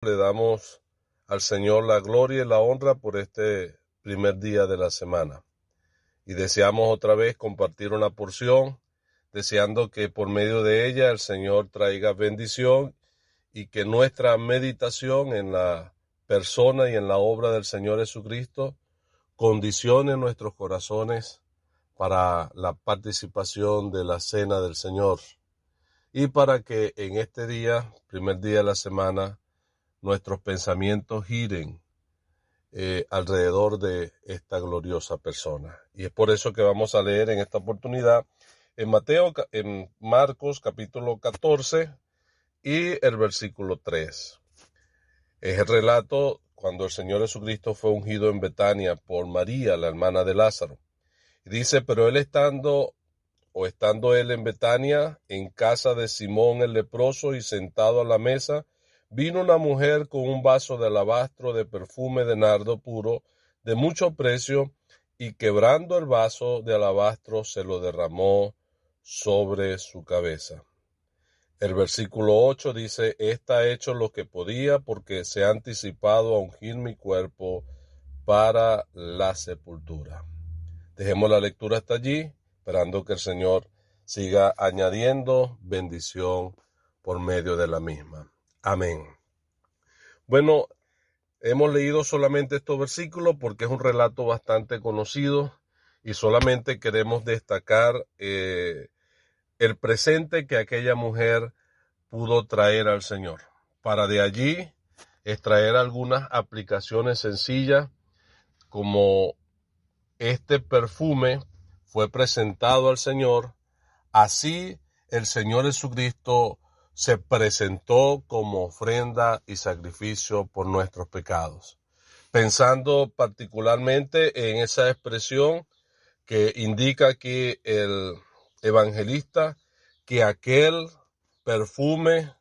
Le damos al Señor la gloria y la honra por este primer día de la semana. Y deseamos otra vez compartir una porción, deseando que por medio de ella el Señor traiga bendición y que nuestra meditación en la persona y en la obra del Señor Jesucristo condicione nuestros corazones para la participación de la cena del Señor y para que en este día, primer día de la semana, nuestros pensamientos giren alrededor de esta gloriosa persona. Y es por eso que vamos a leer en esta oportunidad en Marcos capítulo 14 y el versículo 3. Es el relato cuando el Señor Jesucristo fue ungido en Betania por María, la hermana de Lázaro. Y dice, pero estando él en Betania, en casa de Simón el leproso y sentado a la mesa, vino una mujer con un vaso de alabastro de perfume de nardo puro, de mucho precio, y quebrando el vaso de alabastro se lo derramó sobre su cabeza. El versículo 8 dice, ha hecho lo que podía porque se ha anticipado a ungir mi cuerpo para la sepultura. Dejemos la lectura hasta allí, esperando que el Señor siga añadiendo bendición por medio de la misma. Amén. Bueno, hemos leído solamente estos versículos porque es un relato bastante conocido y solamente queremos destacar el presente que aquella mujer pudo traer al Señor. Para de allí extraer algunas aplicaciones sencillas, como este perfume fue presentado al Señor, así el Señor Jesucristo se presentó como ofrenda y sacrificio por nuestros pecados. Pensando particularmente en esa expresión que indica aquí el evangelista, que aquel perfume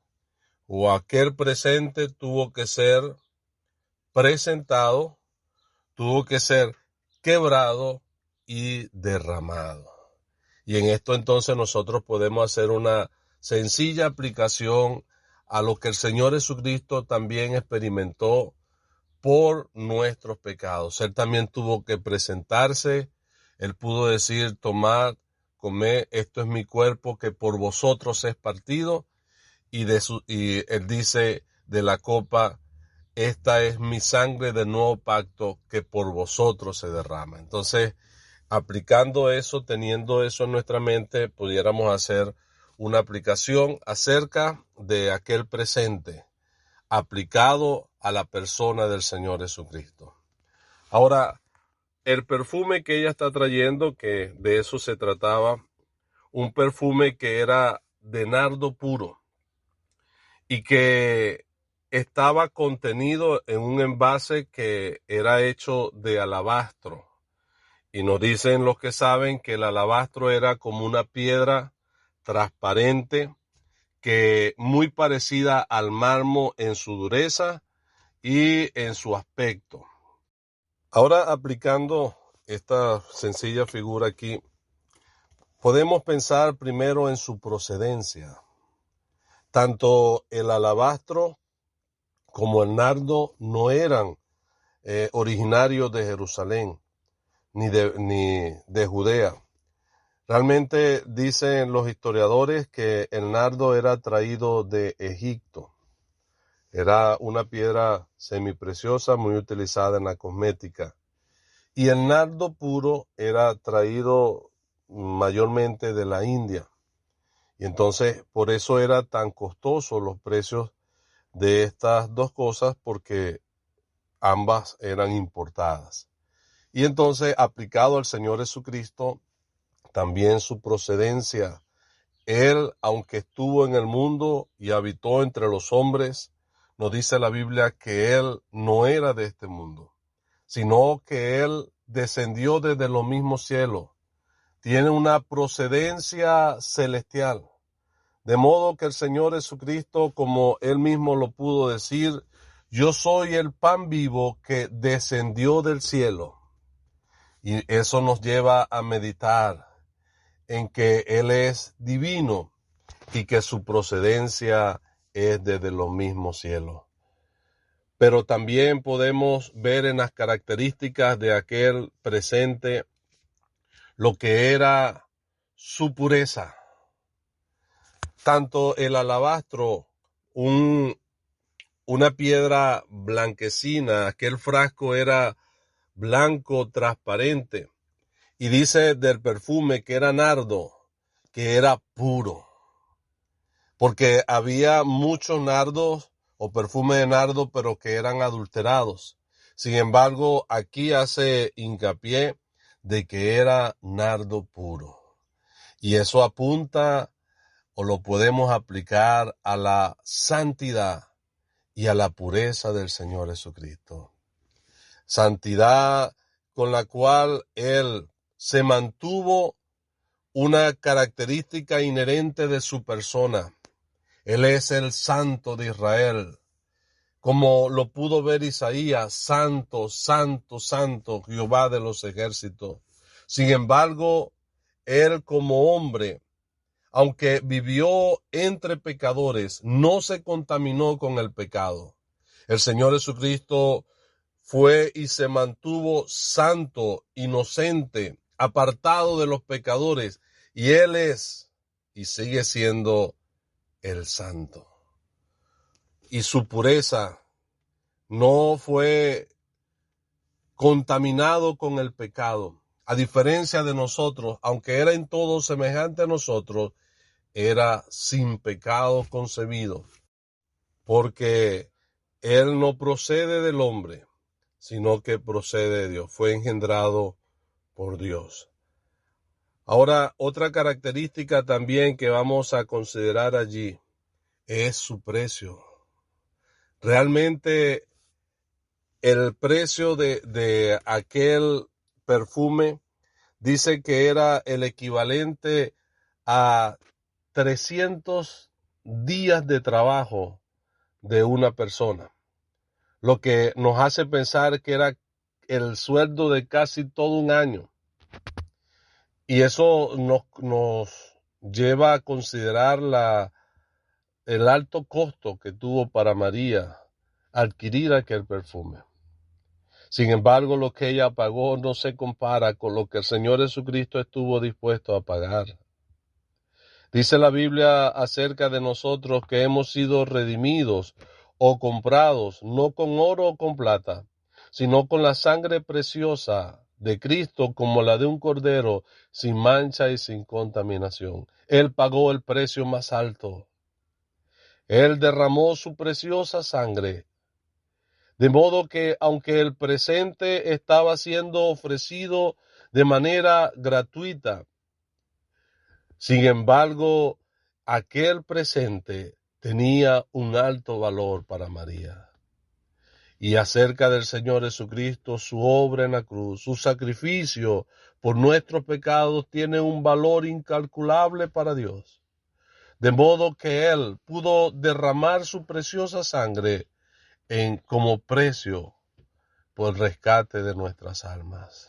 o aquel presente tuvo que ser presentado, tuvo que ser quebrado y derramado. Y en esto entonces nosotros podemos hacer una sencilla aplicación a lo que el Señor Jesucristo también experimentó por nuestros pecados. Él también tuvo que presentarse, él pudo decir, tomad, comed, esto es mi cuerpo que por vosotros es partido, y él dice de la copa, esta es mi sangre del nuevo pacto que por vosotros se derrama. Entonces, aplicando eso, teniendo eso en nuestra mente, pudiéramos hacer una aplicación acerca de aquel presente aplicado a la persona del Señor Jesucristo. Ahora, el perfume que ella está trayendo, que de eso se trataba, un perfume que era de nardo puro y que estaba contenido en un envase que era hecho de alabastro. Y nos dicen los que saben que el alabastro era como una piedra transparente, que muy parecida al mármol en su dureza y en su aspecto. Ahora, aplicando esta sencilla figura aquí, podemos pensar primero en su procedencia. Tanto el alabastro como el nardo no eran originarios de Jerusalén ni de Judea. Realmente dicen los historiadores que el nardo era traído de Egipto. Era una piedra semipreciosa muy utilizada en la cosmética. Y el nardo puro era traído mayormente de la India. Y entonces por eso era tan costoso los precios de estas dos cosas, porque ambas eran importadas. Y entonces, aplicado al Señor Jesucristo, también su procedencia. Él, aunque estuvo en el mundo y habitó entre los hombres, nos dice la Biblia que Él no era de este mundo, sino que Él descendió desde los mismos cielos. Tiene una procedencia celestial. De modo que el Señor Jesucristo, como Él mismo lo pudo decir, yo soy el pan vivo que descendió del cielo. Y eso nos lleva a meditar en que Él es divino y que su procedencia es desde los mismos cielos. pero también podemos ver en las características de aquel presente lo que era su pureza. Tanto el alabastro, una piedra blanquecina, aquel frasco era blanco, transparente, y dice del perfume que era nardo, que era puro, porque había muchos nardos o perfume de nardo, pero que eran adulterados. Sin embargo, aquí hace hincapié de que era nardo puro. Y eso apunta o lo podemos aplicar a la santidad y a la pureza del Señor Jesucristo. Santidad con la cual Él se mantuvo una característica inherente de su persona. Él es el Santo de Israel. Como lo pudo ver Isaías, santo, santo, santo, Jehová de los ejércitos. Sin embargo, Él como hombre, aunque vivió entre pecadores, no se contaminó con el pecado. El Señor Jesucristo fue y se mantuvo santo, inocente, apartado de los pecadores, y Él es y sigue siendo el santo. Y su pureza no fue contaminado con el pecado. A diferencia de nosotros, aunque era en todo semejante a nosotros, era sin pecado concebido, porque Él no procede del hombre, sino que procede de Dios. Fue engendrado por Dios. Ahora, otra característica también que vamos a considerar allí es su precio. Realmente el precio de aquel perfume dice que era el equivalente a 300 días de trabajo de una persona, lo que nos hace pensar que era el sueldo de casi todo un año. Y eso nos lleva a considerar el alto costo que tuvo para María adquirir aquel perfume. Sin embargo, lo que ella pagó no se compara con lo que el Señor Jesucristo estuvo dispuesto a pagar. Dice la Biblia acerca de nosotros que hemos sido redimidos o comprados, no con oro o con plata, sino con la sangre preciosa de Cristo, como la de un cordero, sin mancha y sin contaminación. Él pagó el precio más alto. Él derramó su preciosa sangre. De modo que, aunque el presente estaba siendo ofrecido de manera gratuita, sin embargo, aquel presente tenía un alto valor para María. Y acerca del Señor Jesucristo, su obra en la cruz, su sacrificio por nuestros pecados tiene un valor incalculable para Dios. De modo que Él pudo derramar su preciosa sangre como precio por el rescate de nuestras almas.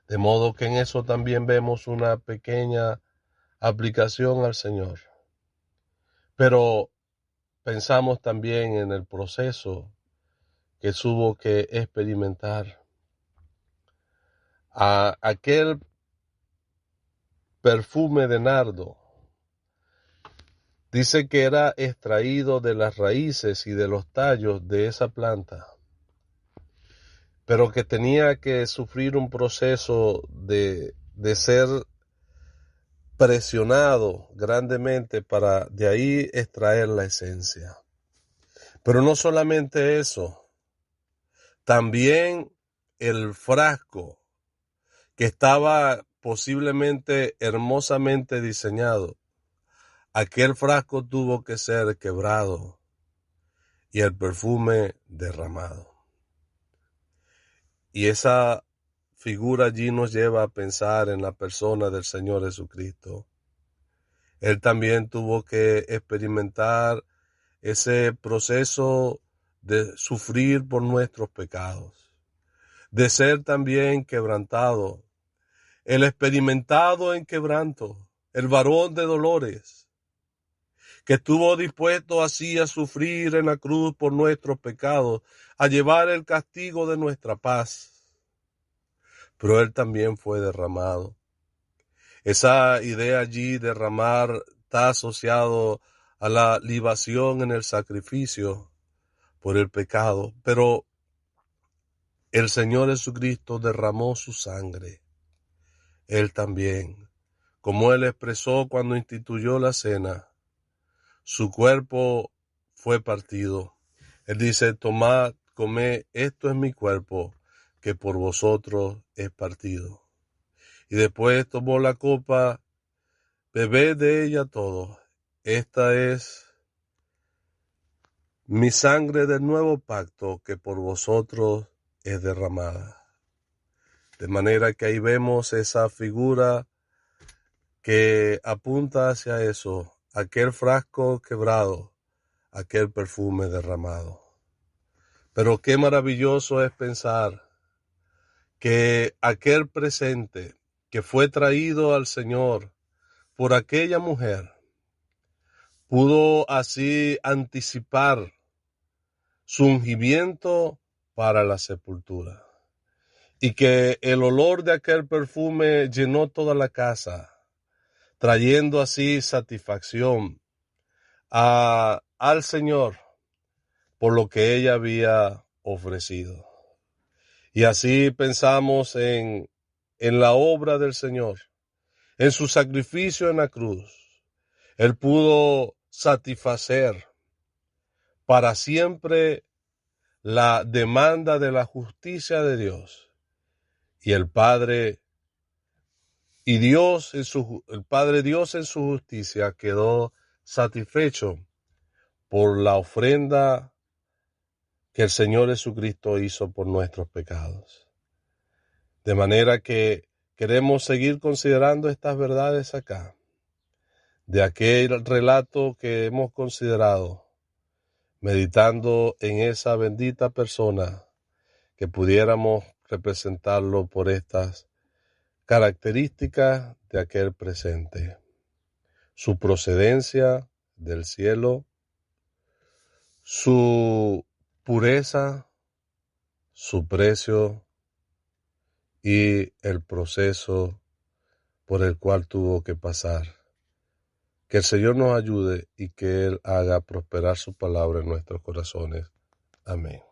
De modo que en eso también vemos una pequeña aplicación al Señor. Pero pensamos también en el proceso que tuvo que experimentar. A aquel perfume de nardo dice que era extraído de las raíces y de los tallos de esa planta, pero que tenía que sufrir un proceso de ser presionado grandemente para de ahí extraer la esencia. Pero no solamente eso, también el frasco, que estaba posiblemente hermosamente diseñado, aquel frasco tuvo que ser quebrado y el perfume derramado. Y esa figura allí nos lleva a pensar en la persona del Señor Jesucristo. Él también tuvo que experimentar ese proceso de sufrir por nuestros pecados, de ser también quebrantado, el experimentado en quebranto, el varón de dolores, que estuvo dispuesto así a sufrir en la cruz por nuestros pecados, a llevar el castigo de nuestra paz. Pero Él también fue derramado. Esa idea allí, derramar, está asociado a la libación en el sacrificio por el pecado, pero el Señor Jesucristo derramó su sangre. Él también, como Él expresó cuando instituyó la cena, su cuerpo fue partido. Él dice, tomad, comed, esto es mi cuerpo, que por vosotros es partido. Y después tomó la copa, bebed de ella todos. Esta es mi sangre del nuevo pacto, que por vosotros es derramada. De manera que ahí vemos esa figura que apunta hacia eso, aquel frasco quebrado, aquel perfume derramado. Pero qué maravilloso es pensar que aquel presente que fue traído al Señor por aquella mujer pudo así anticipar su ungimiento para la sepultura, y que el olor de aquel perfume llenó toda la casa, trayendo así satisfacción al Señor por lo que ella había ofrecido. Y así pensamos en la obra del Señor, en su sacrificio en la cruz. Él pudo satisfacer para siempre la demanda de la justicia de Dios. Y el Padre Dios en su justicia quedó satisfecho por la ofrenda que el Señor Jesucristo hizo por nuestros pecados. De manera que queremos seguir considerando estas verdades acá, de aquel relato que hemos considerado, meditando en esa bendita persona, que pudiéramos representarlo por estas características de aquel presente: su procedencia del cielo, su pureza, su precio y el proceso por el cual tuvo que pasar. Que el Señor nos ayude y que Él haga prosperar su palabra en nuestros corazones. Amén.